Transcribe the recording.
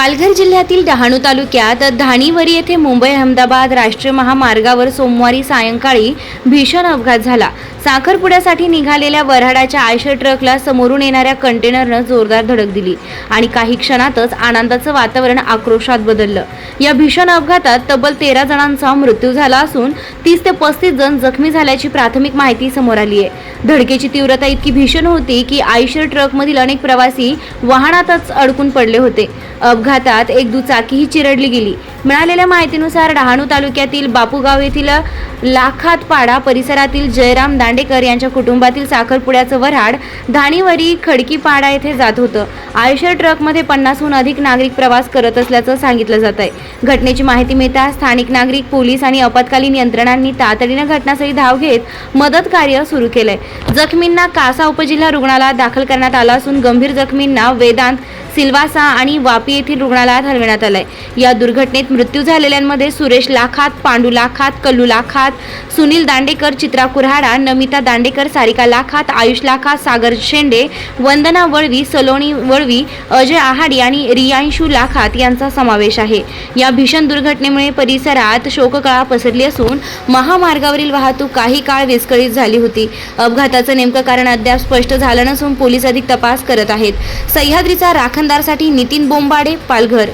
पालघर जिल्ह्यातील डहाणू तालुक्यात धाणीवरी येथे मुंबई अहमदाबाद राष्ट्रीय महामार्गावर सोमवारी सायंकाळी भीषण अपघात झाला। साखरपुड्यासाठी निघालेल्या वऱ्हाडाच्या आयशर ट्रकला समोरून येणाऱ्या कंटेनरनं जोरदार धडक दिली आणि काही क्षणातच आनंदाचं वातावरण आक्रोशात बदललं। या भीषण अपघातात तब्बल 13 जणांचा मृत्यू झाला असून 30 ते 35 जण जखमी झाल्याची प्राथमिक माहिती समोर आली आहे। धडकेची तीव्रता इतकी भीषण होती की आयशर ट्रकमधील अनेक प्रवासी वाहनातच अडकून पडले होते। अपघातात एक दुचाकीही चिरडली गेली। मिळालेल्या माहितीनुसार डहाणू तालुक्यातील बापूगाव येथील लाखातपाडा परिसरातील जयराम दांडेकर यांच्या कुटुंबातील साखरपुड्याचं वऱ्हाड धाणीवरी खडकीपाडा येथे जात होतं। आयशर ट्रकमध्ये 50हून अधिक नागरिक प्रवास करत असल्याचं सांगितलं जात आहे। घटनेची माहिती मिळताच स्थानिक नागरिक, पोलीस आणि आपत्कालीन यंत्रणांनी तातडीनं घटनास्थळी धाव घेत मदत कार्य सुरू केलंय। जखमींना कासा उपजिल्हा रुग्णालयात दाखल करण्यात आलं असून गंभीर जखमींना वेदांत, सिल्वासा आणि वापी येथील रुग्णालयात हलविण्यात आलंय। या दुर्घटनेत मृत्यू झालेल्यांमध्ये सुरेश लाखात, पांडू लाखात, कल्लू लाखात, सुनील दांडेकर, चित्रा कुऱ्हाडा, नमिता दांडेकर, सारिका लाखात, आयुष लाखात, सागर शेंडे, वंदना वळवी, सलोनी वळवी, अजय आहाडी आणि रियांशू लाखात यांचा समावेश आहे। या भीषण दुर्घटनेमुळे परिसरात शोककळा पसरली असून महामार्गावरील वाहतूक काही काळ विस्कळीत झाली होती। अपघाताचं नेमकं कारण अद्याप स्पष्ट झालं नसून पोलीस अधिक तपास करत आहेत। सह्याद्रीचा राखणदारसाठी नितीन बोंबाडे, पालघर।